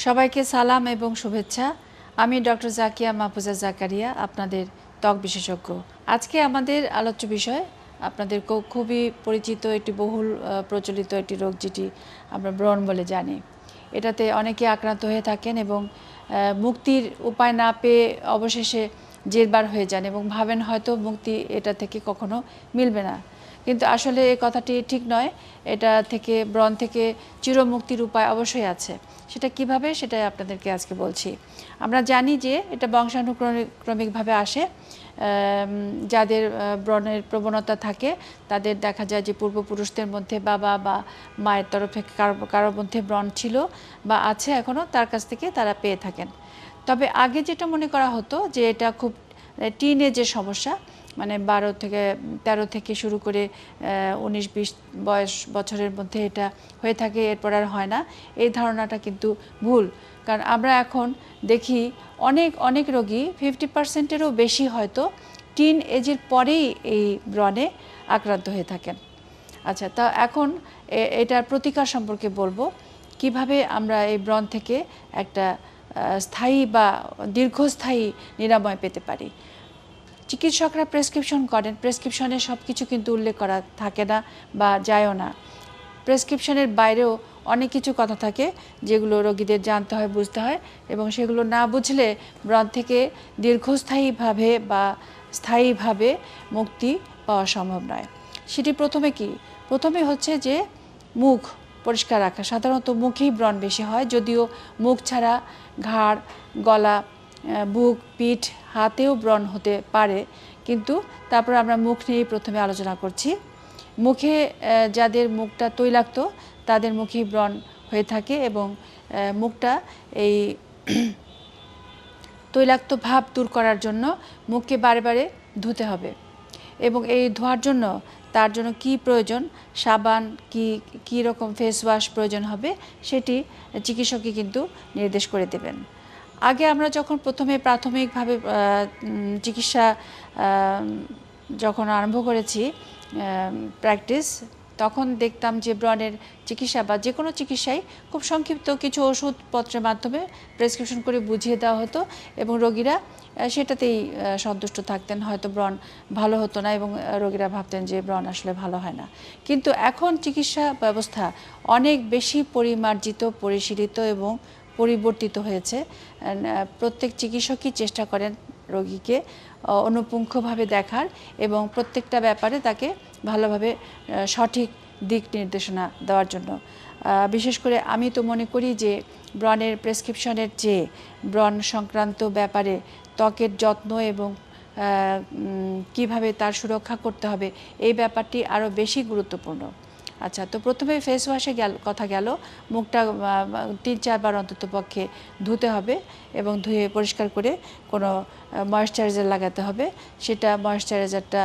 সবাইকে সালাম এবং শুভেচ্ছা। আমি ডক্টর জাকিয়া মাহফুজা জাকারিয়া, আপনাদের ত্বক বিশেষজ্ঞ। আজকে আমাদের আলোচ্য বিষয় আপনাদের খুবই পরিচিত একটি বহুল প্রচলিত একটি রোগ, যেটি আমরা ব্রণ বলে জানি। এটাতে অনেকে আক্রান্ত হয়ে থাকেন এবং মুক্তির উপায় না পেয়ে অবশেষে জেরবার হয়ে যান এবং ভাবেন হয়তো মুক্তি এটা থেকে কখনো মিলবে না। কিন্তু আসলে এই কথাটি ঠিক নয়। এটা থেকে, ব্রণ থেকে চিরমুক্তির উপায় অবশ্যই আছে। সেটা কিভাবে, সেটাই আপনাদেরকে আজকে বলছি। আমরা জানি যে এটা বংশানুক্রমিকভাবে আসে। যাদের ব্রণের প্রবণতা থাকে তাদের দেখা যায় যে পূর্বপুরুষদের মধ্যে বাবা বা মায়ের তরফে কারোর মধ্যে ব্রণ ছিল বা আছে এখনও, তার কাছ থেকে তারা পেয়ে থাকেন। তবে আগে যেটা মনে করা হতো যে এটা খুব টিন এজের সমস্যা, মানে 13 থেকে শুরু করে 19-20 বছরের মধ্যে এটা হয়ে থাকে, এরপর আর হয় না। এই ধারণাটা কিন্তু ভুল। কারণ আমরা এখন দেখি অনেক রোগী 50%-এরও বেশি হয়তো টিন এজের পরেই এই ব্রণে আক্রান্ত হয়ে থাকেন। আচ্ছা, তা এখন এটার প্রতিকার সম্পর্কে বলবো, কিভাবে আমরা এই ব্রণ থেকে একটা স্থায়ী বা দীর্ঘস্থায়ী নিরাময় পেতে পারি। চিকিৎসকরা প্রেসক্রিপশন করেন, প্রেসক্রিপশনে সব কিছু কিন্তু উল্লেখ করা থাকে না বা যায়ও না। প্রেসক্রিপশনের বাইরেও অনেক কিছু কথা থাকে যেগুলো রোগীদের জানতে হয়, বুঝতে হয়, এবং সেগুলো না বুঝলে ব্রণ থেকে দীর্ঘস্থায়ীভাবে বা স্থায়ীভাবে মুক্তি পাওয়া সম্ভব নয়। সেটি প্রথমে হচ্ছে যে মুখ পরিষ্কার রাখা। সাধারণত মুখেই ব্রণ বেশি হয়, যদিও মুখ ছাড়া ঘাড়, গলা, বুক, পিঠ, হাতেও ব্রণ হতে পারে, কিন্তু তারপর আমরা মুখ নিয়েই প্রথমে আলোচনা করছি। মুখে যাদের মুখটা তৈলাক্ত তাদের মুখেই ব্রণ হয়ে থাকে এবং মুখটা এই তৈলাক্ত ভাব দূর করার জন্য মুখকে বারে বারে ধুতে হবে। এবং এই ধোয়ার জন্য তার জন্য কি প্রয়োজন, সাবান কি রকম ফেস ওয়াশ প্রয়োজন হবে, সেটি চিকিৎসকই কিন্তু নির্দেশ করে দেবেন। আগে আমরা যখন প্রথমে প্রাথমিকভাবে চিকিৎসা যখন আরম্ভ করেছি প্র্যাকটিস, তখন দেখতাম যে ব্রণের চিকিৎসা বা যে কোনো চিকিৎসাই খুব সংক্ষিপ্ত কিছু ওষুধপত্রের মাধ্যমে প্রেসক্রিপশন করে বুঝিয়ে দেওয়া হতো এবং রোগীরা সেটাতেই সন্তুষ্ট থাকতেন। হয়তো ব্রণ ভালো হতো না এবং রোগীরা ভাবতেন যে ব্রণ আসলে ভালো হয় না। কিন্তু এখন চিকিৎসা ব্যবস্থা অনেক বেশি পরিমার্জিত, পরিশীলিত এবং পরিবর্তিত হয়েছে। প্রত্যেক চিকিৎসকই চেষ্টা করেন রোগীকে অনুপুঙ্খভাবে দেখার এবং প্রত্যেকটা ব্যাপারে তাকে ভালোভাবে সঠিক দিক নির্দেশনা দেওয়ার জন্য। বিশেষ করে আমি তো মনে করি যে ব্রণের প্রেসক্রিপশনের চেয়ে ব্রণ সংক্রান্ত ব্যাপারে ত্বকের যত্ন এবং কিভাবে তার সুরক্ষা করতে হবে, এই ব্যাপারটি আরও বেশি গুরুত্বপূর্ণ। আচ্ছা, তো প্রথমে ফেস ওয়াশে কথা গেল। মুখটা 3-4 বার অন্তত পক্ষে ধুতে হবে এবং ধুয়ে পরিষ্কার করে কোনো ময়েশ্চারাইজার লাগাতে হবে। সেটা ময়েশ্চারাইজারটা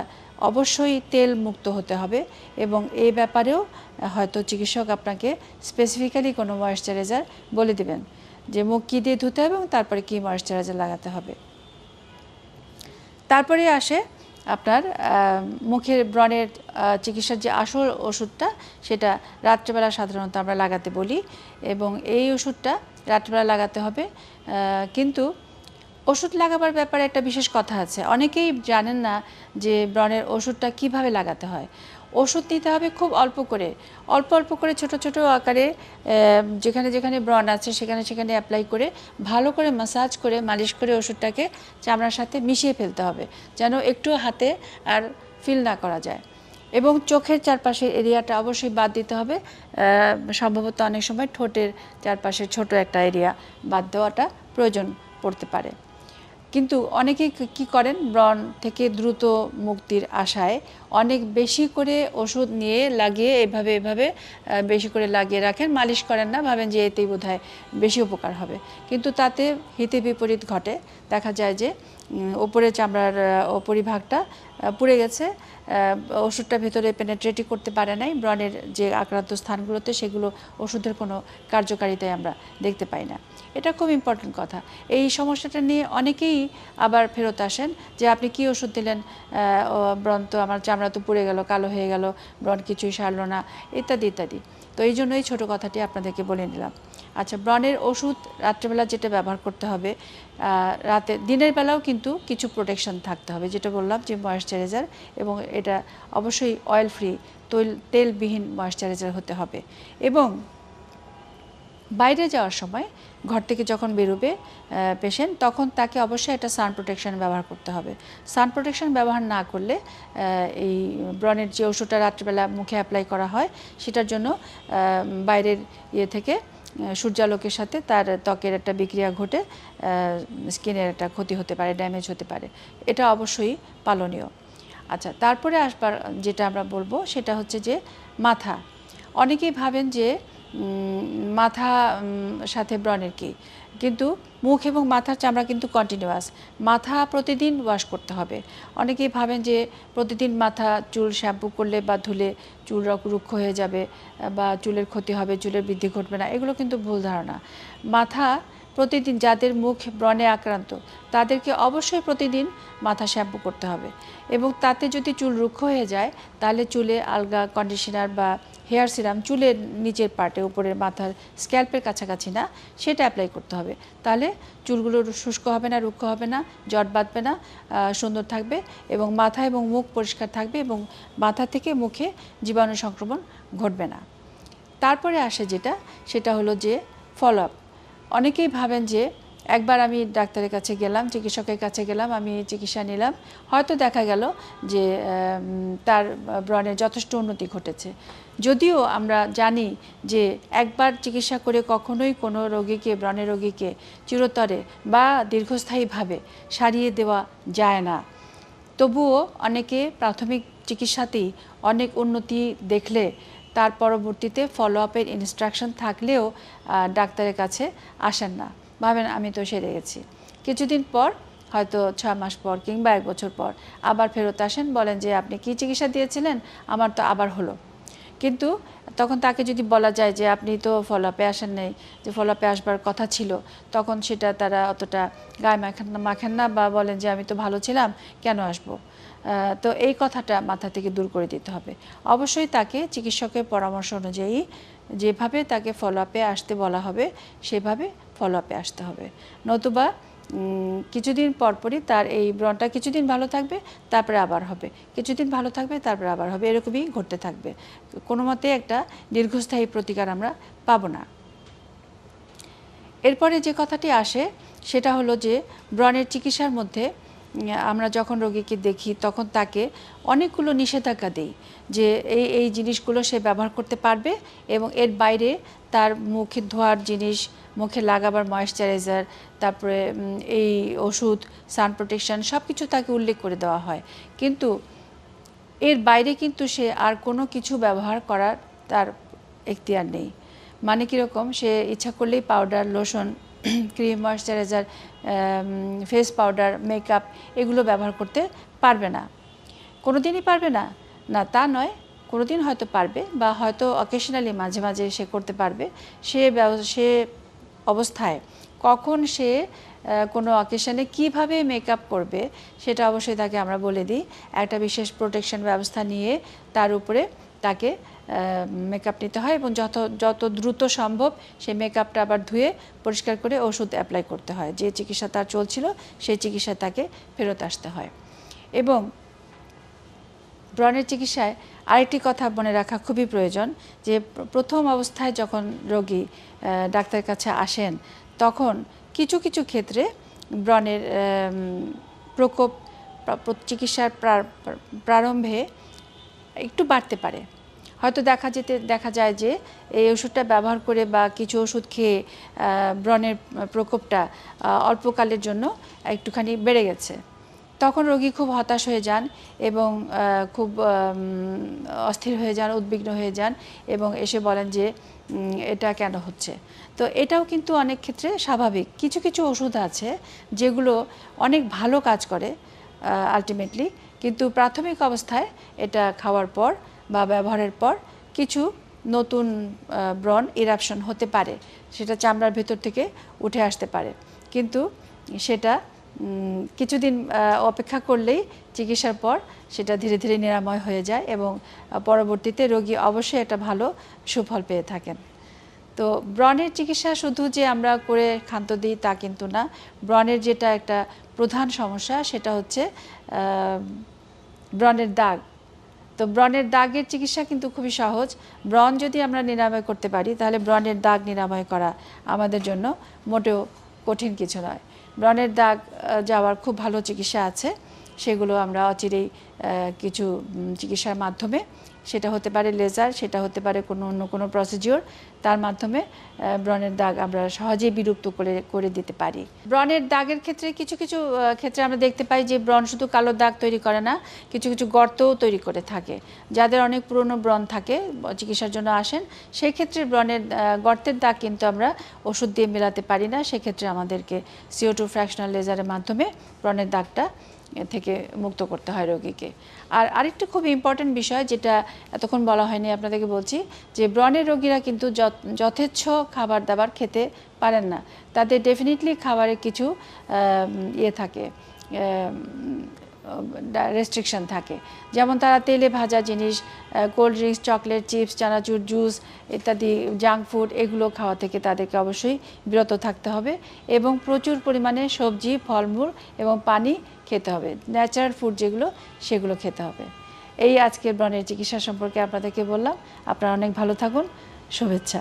অবশ্যই তেল মুক্ত হতে হবে এবং এই ব্যাপারেও হয়তো চিকিৎসক আপনাকে স্পেসিফিক্যালি কোনো ময়েশ্চারাইজার বলে দেবেন যে মুখ কী দিয়ে ধুতে হবে এবং তারপরে কী ময়েশ্চারাইজার লাগাতে হবে। তারপরে আসে আপনার মুখের ব্রণের চিকিৎসার যে আসল ওষুধটা, সেটা রাত্রেবেলা সাধারণত আমরা লাগাতে বলি এবং এই ওষুধটা রাত্রেবেলা লাগাতে হবে। কিন্তু ওষুধ লাগাবার ব্যাপারে একটা বিশেষ কথা আছে। অনেকেই জানেন না যে ব্রণের ওষুধটা কিভাবে লাগাতে হয়। ওষুধ নিতে হবে খুব অল্প করে ছোট ছোট আকারে, যেখানে যেখানে ব্রণ আছে সেখানে অ্যাপ্লাই করে ভালো করে মাসাজ করে মালিশ করে ওষুধটাকে চামড়ার সাথে মিশিয়ে ফেলতে হবে, যেন একটু হাতে আর ফিল না করা যায়। এবং চোখের চারপাশের এরিয়াটা অবশ্যই বাদ দিতে হবে। সম্ভবত অনেক সময় ঠোঁটের চারপাশে ছোট একটা এরিয়া বাদ দেওয়াটা প্রয়োজন পড়তে পারে। কিন্তু অনেকেই কি করেন, ব্রণ থেকে দ্রুত মুক্তির আশায় অনেক বেশি করে ওষুধ নিয়ে লাগিয়ে এভাবে বেশি করে লাগিয়ে রাখেন, মালিশ করেন না, ভাবেন যে এতেই বোধহয় বেশি উপকার হবে। কিন্তু তাতে হিতে বিপরীত ঘটে। দেখা যায় যে ওপরের চামড়ার উপরিভাগটা পুড়ে গেছে, ওষুধটা ভেতরে পেনেট্রেটই করতে পারে নাই। ব্রণের যে আক্রান্ত স্থানগুলোতে সেগুলো ওষুধের কোনো কার্যকারিতাই আমরা দেখতে পাই না। এটা খুব ইম্পর্টেন্ট কথা। এই সমস্যাটা নিয়ে অনেকেই আবার ফেরত আসেন যে আপনি কি ওষুধ দিলেন, ব্রণ তো আমার চামড়া তো পুড়ে গেল, কালো হয়ে গেল, ব্রণ কিছুই সারলো না, ইত্যাদি ইত্যাদি। তো এই জন্যই ছোটো কথাটি আপনাদেরকে বলে নিলাম। আচ্ছা, ব্রণের ওষুধ রাত্রেবেলা যেটা ব্যবহার করতে হবে, দিনের বেলাও কিন্তু কিছু প্রোটেকশন থাকতে হবে, যেটা বললাম যে ময়েশ্চারাইজার, এবং এটা অবশ্যই অয়েল ফ্রি, তেলবিহীন ময়েশ্চারাইজার হতে হবে। এবং বাইরে যাওয়ার সময় ঘর থেকে যখন বেরোবে পেশেন্ট, তখন তাকে অবশ্যই একটা সান প্রোটেকশন ব্যবহার করতে হবে। সান প্রোটেকশন ব্যবহার না করলে এই ব্রণের যে ওষুধটা রাত্রিবেলা মুখে অ্যাপ্লাই করা হয়, সেটার জন্য বাইরের থেকে সূর্যালোকের সাথে তার ত্বকের একটা বিক্রিয়া ঘটে স্কিনের একটা ক্ষতি হতে পারে, ড্যামেজ হতে পারে। এটা অবশ্যই পালনীয়। আচ্ছা, তারপরে আসবার যেটা আমরা বলবো সেটা হচ্ছে যে মাথা। অনেকেই ভাবেন যে মাথা সাথে ব্রণের কি, কিন্তু মুখ এবং মাথার চামড়া কিন্তু কন্টিনিউয়াস। মাথা প্রতিদিন ওয়াশ করতে হবে। অনেকেই ভাবেন যে প্রতিদিন মাথা চুল শ্যাম্পু করলে বা ধুলে চুল রুক্ষ হয়ে যাবে বা চুলের ক্ষতি হবে, চুলের বৃদ্ধি ঘটবে না। এগুলো কিন্তু ভুল ধারণা। মাথা প্রতিদিন, যাদের মুখ ব্রণে আক্রান্ত তাদেরকে অবশ্যই প্রতিদিন মাথা শ্যাম্পু করতে হবে, এবং তাতে যদি চুল রুক্ষ হয়ে যায় তাহলে চুলে আলগা কন্ডিশনার বা হেয়ার সিরাম চুলের নিচের পার্টে, উপরের মাথার স্ক্যাল্পের কাছাকাছি না, সেটা অ্যাপ্লাই করতে হবে। তাহলে চুলগুলো শুষ্ক হবে না, রুক্ষ হবে না, জট বাঁধবে না, সুন্দর থাকবে, এবং মাথা এবং মুখ পরিষ্কার থাকবে, এবং মাথা থেকে মুখে জীবাণু সংক্রমণ ঘটবে না। তারপরে আসে যেটা, সেটা হলো যে ফলো আপ। অনেকেই ভাবেন যে একবার আমি ডাক্তারের কাছে গেলাম, চিকিৎসকের কাছে গেলাম, আমি চিকিৎসা নিলাম, হয়তো দেখা গেল যে তার ব্রণের যথেষ্ট উন্নতি ঘটেছে। যদিও আমরা জানি যে একবার চিকিৎসা করে কখনোই কোনো রোগীকে, ব্রণের রোগীকে চিরতরে বা দীর্ঘস্থায়ীভাবে সারিয়ে দেওয়া যায় না। তবুও অনেকে প্রাথমিক চিকিৎসাতেই অনেক উন্নতি দেখলে তার পরবর্তীতে ফলো আপের ইনস্ট্রাকশন থাকলেও ডাক্তারের কাছে আসেন না, ভাবেন আমি তো সেরে গেছি। কিছুদিন পর, হয়তো 6 মাস পর কিংবা 1 বছর পর আবার ফেরত আসেন, বলেন যে আপনি কি চিকিৎসা দিয়েছিলেন, আমার তো আবার হলো। কিন্তু তখন তাকে যদি বলা যায় যে আপনি তো ফলো আপে আসেন নাই, যে ফলো আপে আসবার কথা ছিল, তখন সেটা তারা অতটা গায়ে মাখেন না, বা বলেন যে আমি তো ভালো ছিলাম, কেন আসবো। তো এই কথাটা মাথা থেকে দূর করে দিতে হবে। অবশ্যই তাকে চিকিৎসকের পরামর্শ অনুযায়ী যেভাবে তাকে ফলো আপে আসতে বলা হবে সেভাবে ফলো আপে আসতে হবে। নতুবা কিছুদিন পরপরই তার এই ব্রণটা কিছুদিন ভালো থাকবে, তারপরে আবার হবে, কিছুদিন ভালো থাকবে, তারপরে আবার হবে, এরকমই ঘটতে থাকবে। কোনো মতে একটা দীর্ঘস্থায়ী প্রতিকার আমরা পাবো না। এরপরে যে কথাটি আসে সেটা হলো যে ব্রণের চিকিৎসার মধ্যে আমরা যখন রোগীকে দেখি তখন তাকে অনেকগুলো নিষেধাজ্ঞা দিই যে এই জিনিসগুলো সে ব্যবহার করতে পারবে, এবং এর বাইরে তার মুখে ধোয়ার জিনিস, মুখে লাগাবার ময়েশ্চারাইজার, তারপরে এই ওষুধ, সান প্রোটেকশন সব কিছু তাকে উল্লেখ করে দেওয়া হয়। কিন্তু এর বাইরে কিন্তু সে আর কোনো কিছু ব্যবহার করার তার এখতিয়ার নেই। মানে কীরকম, সে ইচ্ছা করলেই powder, lotion, cream, moisturiser, face powder, makeup এগুলো ব্যবহার করতে পারবে না। কোনো দিনই পারবে না, না তা নয়, কোনো দিন হয়তো পারবে, বা হয়তো অকেশনালি মাঝে মাঝে সে করতে পারবে। সে অবস্থায় কখন সে কোনো অকেশনে কিভাবে মেকআপ করবে সেটা অবশ্যই তাকে আমরা বলে দিই। একটা বিশেষ প্রোটেকশন ব্যবস্থা নিয়ে তার উপরে তাকে মেকআপ নিতে হয়, এবং যত দ্রুত সম্ভব সেই মেকআপটা আবার ধুয়ে পরিষ্কার করে ওষুধ অ্যাপ্লাই করতে হয়। যে চিকিৎসা তার চলছিল সেই চিকিৎসা তাকে ফেরত আসতে হয়। এবং ব্রণের চিকিৎসায় আরেকটি কথা মনে রাখা খুবই প্রয়োজন, যে প্রথম অবস্থায় যখন রোগী ডাক্তারের কাছে আসেন তখন কিছু কিছু ক্ষেত্রে ব্রণের প্রকোপ চিকিৎসার প্রারম্ভে একটু বাড়তে পারে। হয়তো দেখা যায় যে এই ওষুধটা ব্যবহার করে বা কিছু ওষুধ খেয়ে ব্রণের প্রকোপটা অল্পকালের জন্য একটুখানি বেড়ে গেছে। তখন রোগী খুব হতাশ হয়ে যান এবং খুব অস্থির হয়ে যান, উদ্বিগ্ন হয়ে যান, এবং এসে বলেন যে এটা কেন হচ্ছে। তো এটাও কিন্তু অনেক ক্ষেত্রে স্বাভাবিক। কিছু কিছু ওষুধ আছে যেগুলো অনেক ভালো কাজ করে আলটিমেটলি, কিন্তু প্রাথমিক অবস্থায় এটা খাওয়ার পর বা ব্যবহারের পর কিছু নতুন ব্রণ ইরাপশন হতে পারে, সেটা চামড়ার ভেতর থেকে উঠে আসতে পারে। কিন্তু সেটা কিছুদিন অপেক্ষা করলেই চিকিৎসার পর সেটা ধীরে ধীরে নিরাময় হয়ে যায়, এবং পরবর্তীতে রোগী অবশ্যই একটা ভালো সুফল পেয়ে থাকেন। তো ব্রণের চিকিৎসা শুধু যে আমরা করে ক্ষান্ত দিই তা কিন্তু না। ব্রণের যেটা একটা প্রধান সমস্যা সেটা হচ্ছে ব্রণের দাগ। তো ব্রণের দাগের চিকিৎসা কিন্তু খুবই সহজ। ব্রণ যদি আমরা নিরাময় করতে পারি তাহলে ব্রণের দাগ নিরাময় করা আমাদের জন্য মোটেও কঠিন কিছু নয়। ব্রণের দাগ যাওয়ার খুব ভালো চিকিৎসা আছে, সেগুলো আমরা অচিরেই কিছু চিকিৎসার মাধ্যমে, সেটা হতে পারে লেজার, সেটা হতে পারে অন্য কোনো প্রসিডিওর, তার মাধ্যমে ব্রণের দাগ আমরা সহজেই বিলুপ্ত করে দিতে পারি। ব্রণের দাগের ক্ষেত্রে কিছু কিছু ক্ষেত্রে আমরা দেখতে পাই যে ব্রণ শুধু কালো দাগ তৈরি করে না, কিছু কিছু গর্তও তৈরি করে থাকে। যাদের অনেক পুরনো ব্রণ থাকে, চিকিৎসার জন্য আসেন, সেই ক্ষেত্রে ব্রণের গর্তের দাগ কিন্তু আমরা ওষুধ দিয়ে মেলাতে পারি না। সেক্ষেত্রে আমাদেরকে CO2 ফ্র্যাকশনাল লেজারের মাধ্যমে ব্রণের দাগটা থেকে মুক্ত করতে হয় রোগীকে। আর আরেকটা খুব ইম্পর্টেন্ট বিষয় যেটা এতক্ষণ বলা হয়নি, আপনাদেরকে বলছি যে ব্রণের রোগীরা কিন্তু যথেচ্ছ খাবার দাবার খেতে পারেন না। তাদের ডেফিনেটলি খাবারে কিছু থাকে, রেস্ট্রিকশন থাকে। যেমন তারা তেলে ভাজা জিনিস, কোল্ড ড্রিঙ্কস, চকলেট, চিপস, চানাচুর, জুস ইত্যাদি জাঙ্ক ফুড, এগুলো খাওয়া থেকে তাদেরকে অবশ্যই বিরত থাকতে হবে এবং প্রচুর পরিমাণে সবজি, ফলমূল এবং পানি খেতে হবে। ন্যাচারাল ফুড যেগুলো, সেগুলো খেতে হবে। এই আজকের ব্রণের চিকিৎসা সম্পর্কে আপনাদেরকে বললাম। আপনারা অনেক ভালো থাকুন। শুভেচ্ছা।